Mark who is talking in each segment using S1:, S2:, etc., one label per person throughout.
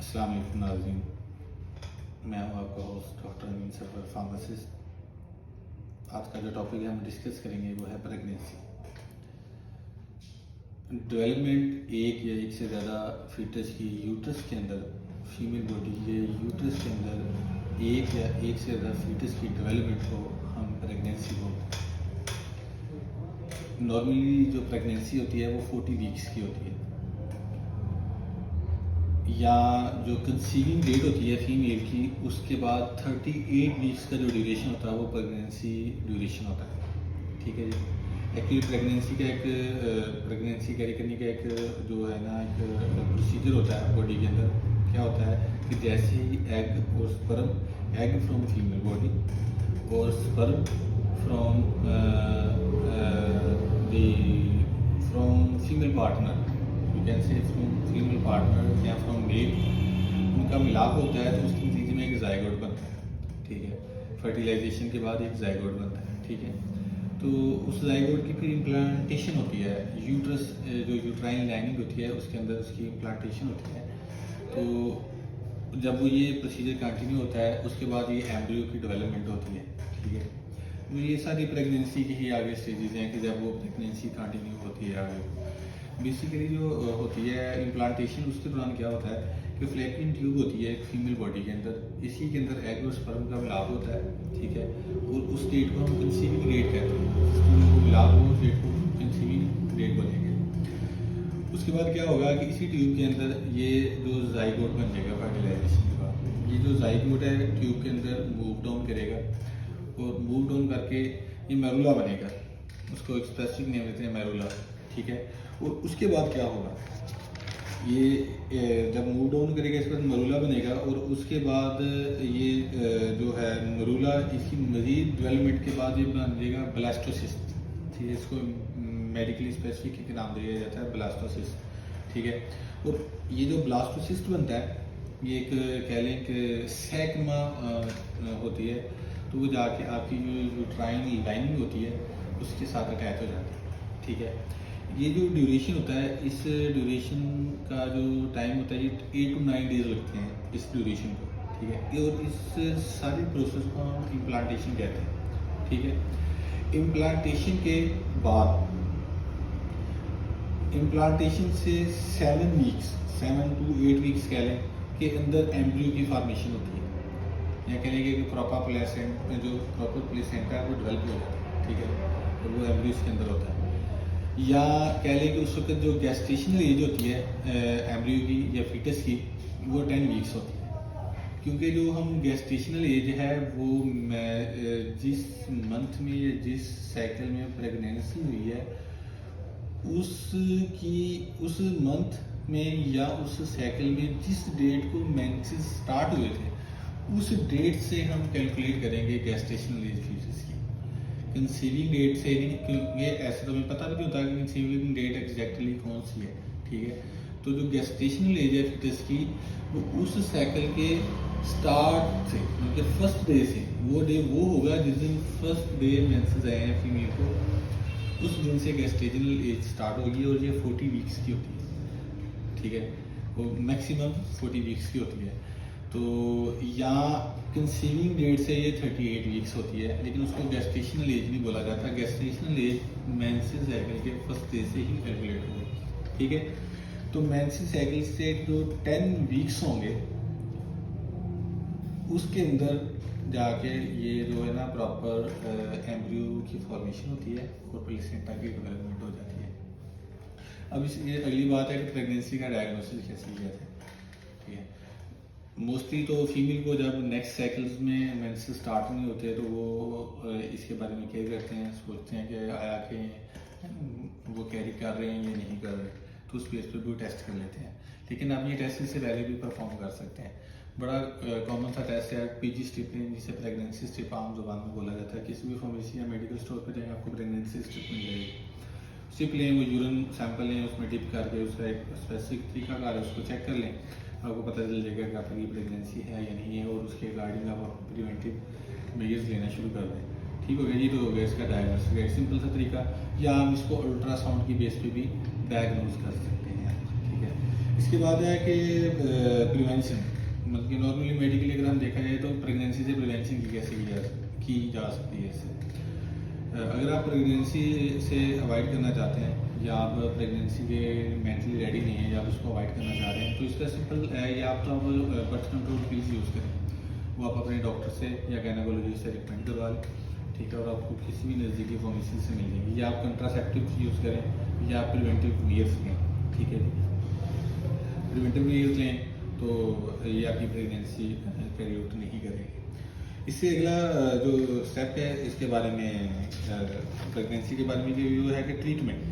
S1: अस्सलाम वालेकुम नाज़रीन, मैं हूँ आपका होस्ट डॉक्टर अमीन सफ़र फार्मासिस्ट। आज का जो टॉपिक हम डिस्कस करेंगे वो है प्रेगनेंसी। डेवलपमेंट एक या एक से ज़्यादा फीटस की यूट्रस के अंदर, फीमेल बॉडी के यूट्रस के अंदर एक या एक से ज़्यादा फीटस की डेवलपमेंट को हम प्रेगनेंसी बोलते हैं। नॉर्मली जो प्रेगनेंसी होती है वो 40 वीक्स की होती है, या जो कंसीविंग डेट होती है फीमेल की उसके बाद 38 वीक्स का जो ड्यूरेशन होता है वो प्रेगनेंसी ड्यूरेशन होता है। ठीक है जी। एक्चुअली प्रेगनेंसी कैरी करने का एक जो है ना एक प्रोसीजर होता है बॉडी के अंदर। क्या होता है कि जैसे ही एग और sperm, egg from female body और sperm from from female partner, you can say from female partner या फ्रॉम मेल, उनका मिलाप होता है तो उसके नतीजे में एक जाइगोट बनता है। ठीक है, फर्टिलाइजेशन के बाद एक जाइगोट बनता है। ठीक है, तो उस जाइगोट की फिर इम्प्लांटेशन होती है। यूट्रस जो यूट्राइन लाइनिंग होती है उसके अंदर उसकी इम्प्लांटेशन होती है। तो जब वो ये प्रोसीजर कंटिन्यू होता है उसके बाद ये एम्ब्रियो की डेवलपमेंट होती है। ठीक है, तो ये सारी प्रेगनेंसी की ही आगे स्टेजेस हैं कि जब वो प्रेगनेंसी कंटिन्यू होती है आगे। बेसिकली जो होती है इम्प्लांटेशन, उसके दौरान क्या होता है कि फ्लैपियन ट्यूब होती है एक फीमेल बॉडी के अंदर, इसी के अंदर एग और स्पर्म का मिलाप होता है। ठीक है, और उस डेट को हम कंसीविंग डेट कहते हैं। वो मिलाप हो उस डेट को कंसीविंग डेट बोलेंगे। उसके बाद क्या होगा कि इसी ट्यूब के अंदर ये जो जाइगोट बन जाएगा फर्टिलाइजेशन के बाद, ये जो जाइगोट है ट्यूब के अंदर मूव डाउन करेगा और मूव डाउन करके ये मेरुला बनेगा। उसको एक स्पेसिफिक नेम देते हैं मेरुला। ठीक है, और उसके बाद क्या होगा, ये जब मूव डाउन करेगा इसके बाद मरूला बनेगा और उसके बाद ये जो है मरूला, इसकी मज़ीद डेवलपमेंट के बाद ये बन जाएगा ब्लास्टोसिस्ट। ठीक है, इसको मेडिकली स्पेसिफिक एक नाम दिया जाता है ब्लास्टोसिस्ट। ठीक है, और ये जो ब्लास्टोसिस्ट बनता है ये एक कह लें कि सैकमा होती है, तो वो जाके आपकी जो यूट्राइन लाइनिंग होती है उसके साथ अटैच हो जाती है। ठीक है, ये जो ड्यूरेशन होता है, इस ड्यूरेशन का जो टाइम होता है ये 8 to 9 डेज लगते हैं इस ड्यूरेशन को। ठीक है, और इस सारी प्रोसेस को हम इम्प्लांटेशन कहते हैं। ठीक है, इम्प्लांटेशन के बाद, इम्प्लांटेशन से 7 to 8 वीक्स कह लें के अंदर एम्ब्रियो की फॉर्मेशन होती है, या कह लेंगे कि प्रॉपर प्लेसेंटा है वो डेवलप हो जाता है। ठीक है, और वो एम्ब्रियो के अंदर होता है। या कह लें कि उस वक्त जो गेस्टेशनल एज होती है एम्ब्रियो की या फीटस की, वो 10 वीक्स होती है। क्योंकि जो हम गेस्टेशनल एज है वो जिस मंथ में या जिस साइकिल में प्रेगनेंसी हुई है उस मंथ में या उस साइकिल में जिस डेट को मेंसेस स्टार्ट हुए थे उस डेट से हम कैलकुलेट करेंगे गेस्टेशनल एज फीटस की। कंसीविंग डेट से नहीं, क्योंकि ऐसे तो हमें पता नहीं होता कि कंसीविंग डेट एग्जैक्टली कौन सी है। ठीक है, तो जो गेस्टेशनल एज है फीटस की वो उस साइकिल के स्टार्ट से, मतलब फर्स्ट डे से, वो डे वो होगा जिस दिन फर्स्ट डे मेंसेस आए हैं फीमेल को, उस दिन से गेस्टेशनल एज स्टार्ट होगी और ये 40 वीक्स की होती है। ठीक है, वो मैक्सिमम 40 वीक्स की होती है। तो या कंसीविंग डेट से ये 38 वीक्स होती है, लेकिन उसको गेस्टेशनल एज नहीं बोला जाता। गेस्टेशनल एज मेंसेस साइकिल के फर्स्ट डे से ही कैलकुलेट होगी। ठीक है, तो मेंसेस साइकिल से जो 10 वीक्स होंगे उसके अंदर जाके ये जो है ना प्रॉपर एम्ब्रियो की फॉर्मेशन होती है और प्लेसेंटा की डेवलपमेंट हो जाती है। अब ये अगली बात है कि प्रेगनेंसी का डायग्नोसिस कैसे किया जाए। ठीक है, मोस्टली तो फीमेल को जब नेक्स्ट साइकिल्स में मेंसेस स्टार्ट नहीं होते तो वो इसके बारे में केयर करते हैं, सोचते हैं कि आया कि वो कैरी कर रहे हैं या नहीं कर रहे, तो उस बेस पर भी टेस्ट कर लेते हैं। लेकिन आप ये टेस्ट इससे पहले भी परफॉर्म कर सकते हैं। बड़ा कॉमन सा टेस्ट है पीजी स्ट्रिपिंग, जिसे प्रेगनेंसी स्ट्रिप आम जुबान में बोला जाता है। किसी भी फार्मेसी या मेडिकल स्टोर पर जाएंगे आपको प्रेगनेंसी स्ट्रिप मिल जाएगी। स्ट्रिप लें, वो यूरिन सैंपल लें, उसमें डिप करके उसका एक स्पेसिफिक तरीकाकार है उसको चेक कर लें, आपको पता चल जाएगा कि आपकी प्रेगनेंसी है या नहीं है, और उसके रिगार्डिंग आप प्रिवेंटिव मेजर्स लेना शुरू कर दें। ठीक हो गया जी, तो हो गया इसका डायग्नोसिस का सिंपल सा तरीका। या हम इसको अल्ट्रासाउंड की बेस पे भी डायग्नोज कर सकते हैं। ठीक है, इसके बाद है कि प्रिवेंशन, मतलब कि नॉर्मली मेडिकली अगर हम देखा जाए तो प्रेगनेंसी से प्रिवेंशन की जा सकती है इससे। अगर आप प्रेगनेंसी से अवॉइड करना चाहते हैं या आप प्रेगनेंसी के मेंटली रेडी नहीं है या आप उसको अवॉइड करना चाह रहे हैं तो इसका सिंपल है, या आप तो आप बर्थ कंट्रोल पिल्स यूज़ करें, वो आप अपने डॉक्टर से या गायनेकोलॉजिस्ट से रिकमेंड करवा लें, ठीक है, और आपको किसी भी नज़दीकी फार्मेसी से मिल जाएगी, या आप कंट्रासेप्टिव यूज़ करें या आप प्रिवेंटिव मीयर्स लें, ठीक है जी। प्रिवेंटिव मीयर्स लें तो ये आपकी प्रेगनेंसी कैरी आउट नहीं करेगी। इससे अगला जो स्टेप है इसके बारे में, प्रेगनेंसी के बारे में जो है कि ट्रीटमेंट,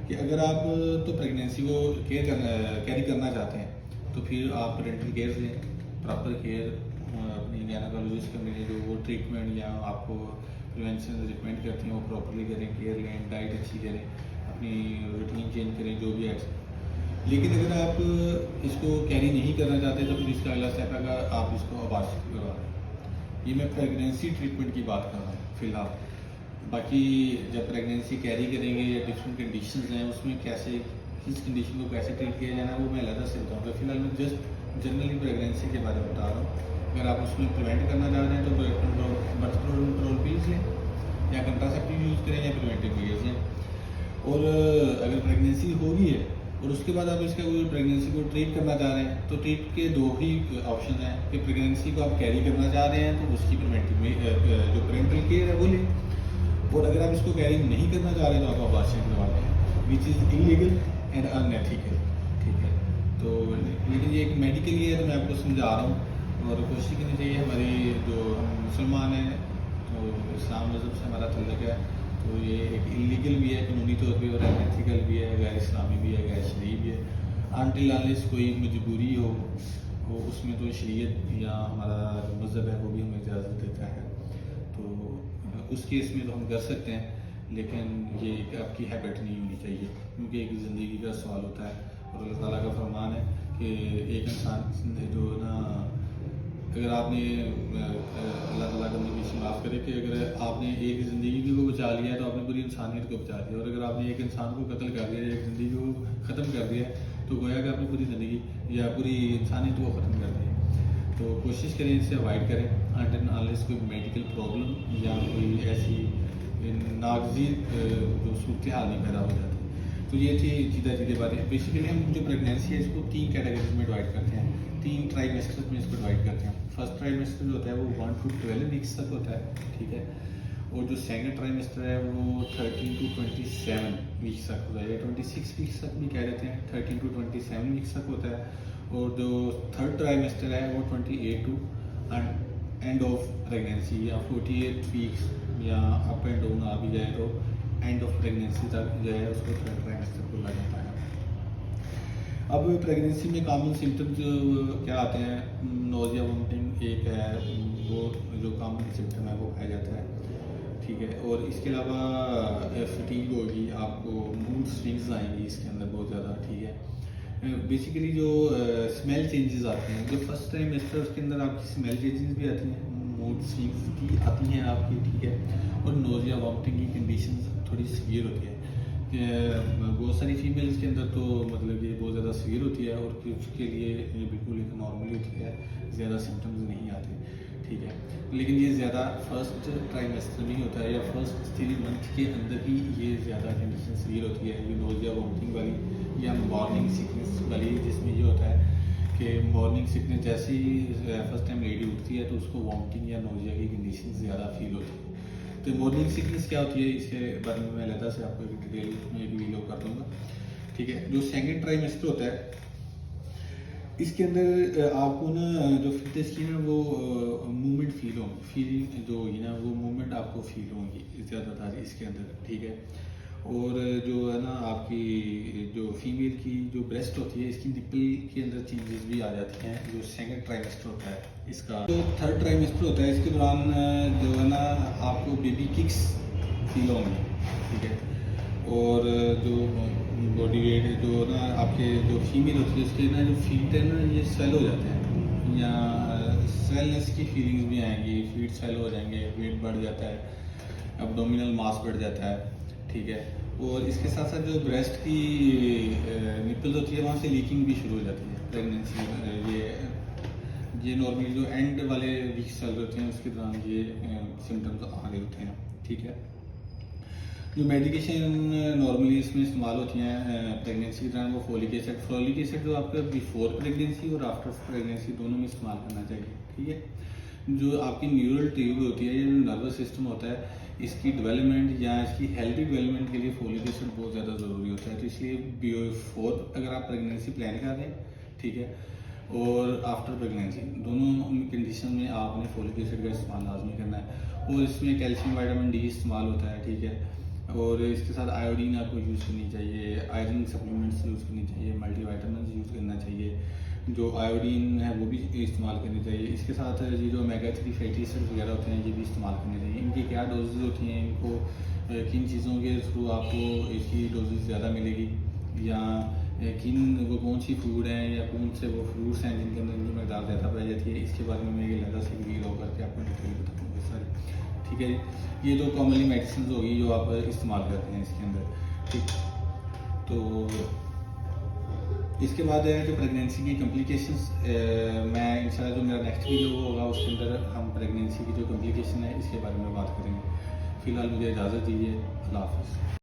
S1: कि अगर आप तो प्रेगनेंसी को कैरी करना चाहते हैं तो फिर आप पेरेंटल केयर लें, प्रॉपर केयर अपनी गायनेकोलॉजिस्ट को मिले, जो वो ट्रीटमेंट या आपको प्रिवेंशन रिकमेंड करती हैं वो प्रॉपरली करें, केयर लें, डाइट अच्छी करें, अपनी रूटीन चेंज करें, जो भी है। लेकिन अगर आप इसको कैरी नहीं करना चाहते तो फिर इसका अगला स्टेप है आप इसको अबॉर्शन करवा दें। ये मैं प्रेगनेंसी ट्रीटमेंट की बात कर रहा हूँ फिलहाल। बाकी जब प्रेगनेंसी कैरी करेंगे या डिफरेंट कंडीशंस हैं उसमें कैसे, किस कंडीशन को कैसे ट्रीट किया जाना है वो मैं अलग से बताऊँगा। फिलहाल मैं जस्ट जनरली प्रेगनेंसी के बारे में बता रहा हूँ। अगर आप उसमें प्रिवेंट करना चाह रहे हैं तो बर्थ कंट्रोल पिल्स लें या कंट्रासेप्टिव यूज़ करें या प्रिवेंटिव मीयर्स लें। और अगर प्रेगनेंसी हो गई है और उसके बाद आप इसका कोई प्रेगनेंसी को ट्रीट करना चाह रहे हैं तो ट्रीट के दो ही ऑप्शन हैं कि प्रेगनेंसी को आप कैरी करना चाह रहे हैं तो उसकी प्रिवेंटिव जो पेरेंटल केयर है वो लें, और अगर आप इसको कैरी नहीं करना चाह रहे हैं तो आप अबॉर्शन करवा लें, which is illegal and unethical, ठीक है। तो लेकिन ये एक मेडिकली है तो मैं आपको समझा रहा हूँ, और कोशिश करनी चाहिए हमारी जो हम मुसलमान हैं तो इस्लाम मज़हब से हमारा तल्लुक़ है, तो ये एक इलीगल भी है कानूनी तौर पे और अनएथिकल भी है, गैर इस्लामी भी है, गैर शरई भी है। अनटिल अनलेस कोई मजबूरी हो वो उसमें तो शरीयत या हमारा जो मज़हब है वो भी हमें इजाज़त देता है, तो उस केस में तो हम कर सकते हैं, लेकिन ये आपकी हैबिट नहीं होनी चाहिए क्योंकि एक ज़िंदगी का सवाल होता है। और अल्लाह ताला का फरमान है कि एक इंसान जो ना, अगर आपने अल्लाह ताला का नबी से माफ़ करे कि अगर आपने एक ज़िंदगी को बचा लिया है तो आपने पूरी इंसानियत को बचा लिया, और अगर आपने एक इंसान को कत्ल कर दिया, एक ज़िंदगी को ख़त्म कर दिया तो गोया कि आपने पूरी ज़िंदगी या पूरी इंसानियत को ख़त्म कर दिया। तो कोशिश करें इससे अवॉइड करें अनटिल अनलेस कोई मेडिकल प्रॉब्लम या कोई ऐसी नागज़ीर जो सूरत हाल नहीं पैदा हो जाती। तो ये थी सीधे बातें। बेसिकली हम जो प्रेगनेंसी है इसको 3 कैटेगरीज में डिवाइड करते हैं, 3 ट्राइमेस्टर में इसको डिवाइड करते हैं। फर्स्ट ट्राइमेस्टर जो होता है वो 1 to 12 वीक्स तक होता है, ठीक है, और जो सेकंड ट्राइमेस्टर है वो 13 to 27 वीक्स तक होता है, या 26 वीक्स तक भी कह देते हैं, 13 to 27 वीक्स तक होता है, और जो थर्ड ट्राइमेस्टर है वो 28 टू एंड ऑफ प्रेगनेंसी या 48 वीक्स या अप एंड डाउन आ भी जाए तो एंड ऑफ प्रेगनेंसी तक जो है उसको थर्ड ट्राइमेस्टर बोला जाता है। अब प्रेगनेंसी में कॉमन सिम्टम्स क्या आते हैं, नोज़िया वोमिटिंग एक है, वो जो कॉमन सिम्टम है वो पाया जाता है, ठीक है, और इसके अलावा फटीग होगी, आपको मूड स्विंग्स आएंगी इसके अंदर बहुत ज़्यादा, ठीक है। बेसिकली जो स्मेल चेंजेस आते हैं, जो फर्स्ट ट्राइमेस्टर उसके अंदर आपकी स्मेल चेंजेस भी आती हैं, मूड स्विंग्स भी आती हैं आपकी, ठीक है, और नोज़िया वोमिटिंग की कंडीशन थोड़ी सीवियर होती है। बहुत सारी फीमेल्स के अंदर तो मतलब ये बहुत ज़्यादा सीवियर होती है और उसके लिए ये बिल्कुल एक नॉर्मल होती है, ज़्यादा सिम्टम्स नहीं आते, ठीक है। लेकिन ये ज़्यादा फर्स्ट ट्राइमेस्टर में ही होता है या फर्स्ट 3 मंथ के अंदर ही ये ज़्यादा कंडीशन सीवियर होती है, ये नोज़िया वोमिटिंग वाली या मॉर्निंग सिकनेस वाली, जिसमें ये होता है कि मॉर्निंग सिकनेस जैसे ही फर्स्ट टाइम लेडी उठती है तो उसको वोमिटिंग या नोज़िया की कंडीशन ज़्यादा फील होती है। तो मॉर्निंग सिकनेस क्या होती है इसके बारे में मैं अलग से आपको एक डिटेल में एक वीडियो कर दूँगा, ठीक है। जो सेकंड ट्राइमेस्टर होता है इसके अंदर आपको ना जो फिटनेस की ना वो मूवमेंट फील होगी, फीलिंग जो होगी ना वो मूवमेंट आपको फील होगी ज़्यादातर इसके अंदर, ठीक है। और जो है ना आपकी जो फीमेल की जो ब्रेस्ट होती है इसकी निप्पल के अंदर चेंजेस भी आ जाती हैं, जो सेकंड ट्राइमेस्टर होता है इसका। जो थर्ड ट्राइमेस्टर होता है इसके दौरान जो है ना आपको बेबी किक्स फील होंगे, ठीक है, और जो बॉडी वेट जो ना आपके जो फीमेल होती है उसके ना जो फीट है ना ये स्वेल हो जाते हैं या स्वेलनेस की फीलिंग्स भी आएंगी, फीट स्वेल हो जाएंगे, वेट बढ़ जाता है, एब्डोमिनल मास बढ़ जाता है, ठीक है, और इसके साथ साथ जो ब्रेस्ट की निपल होती है वहाँ से लीकिंग भी शुरू हो जाती है प्रेगनेंसी ये नॉर्मली जो एंड वाले वीक्स चल रहे होते हैं उसके दौरान ये सिम्टम्स आ रहे होते हैं। ठीक है, जो मेडिकेशन नॉर्मली इसमें इस्तेमाल होती हैं प्रेगनेंसी के दौरान वो फोलिक एसिड जो आपका बिफोर प्रेगनेंसी और आफ्टर प्रेगनेंसी दोनों में इस्तेमाल करना चाहिए। ठीक है, जो आपकी न्यूरल ट्यूब होती है, ये जो नर्वस सिस्टम होता है, इसकी डेवलपमेंट या इसकी हेल्दी डेवलपमेंट के लिए फोलिक एसिड बहुत ज़्यादा ज़रूरी होता है। तो इसलिए बिफोर अगर आप प्रेगनेंसी प्लान कर रहे हैं, ठीक है, और आफ्टर प्रेगनेंसी दोनों कंडीशन में आपने फोलिक एसिड का इस्तेमाल लाजमी करना है। और इसमें कैल्शियम विटामिन डी इस्तेमाल होता है। ठीक है, और इसके साथ आयोडीन आपको यूज़ करनी चाहिए, आयरन सप्लीमेंट्स यूज़ करनी चाहिए, मल्टीविटामिन यूज़ करना चाहिए, जो आयोडीन है वो भी इस्तेमाल करनी चाहिए। इसके साथ ये जो ओमेगा 3 फैटी एसिड वगैरह होते हैं ये भी इस्तेमाल करने चाहिए। इनकी क्या डोजेज होती हैं, इनको किन चीज़ों के थ्रू आपको इसकी डोजेज ज़्यादा मिलेगी, या किन वो कौन सी फूड है या कौन से वो फ्रूट्स हैं जिनके अंदर इनकी मकदार ज़्यादा पाई जाती है, इसके बारे में मैं ये लगा से वीडियो करके आपको डिटेल बताऊँगा सारी। ठीक है जी, ये तो कॉमनली मेडिसिन होगी जो आप इस्तेमाल करते हैं इसके अंदर। ठीक, तो इसके बाद है जो प्रेगनेंसी की कॉम्प्लिकेशंस, मैं इंशाल्लाह जो मेरा नेक्स्ट वीडियो होगा उसके अंदर हम प्रेगनेंसी की जो कॉम्प्लिकेशन है इसके बारे में बात करेंगे। फ़िलहाल मुझे इजाज़त दीजिए, अल्लाह हाफ़िज़।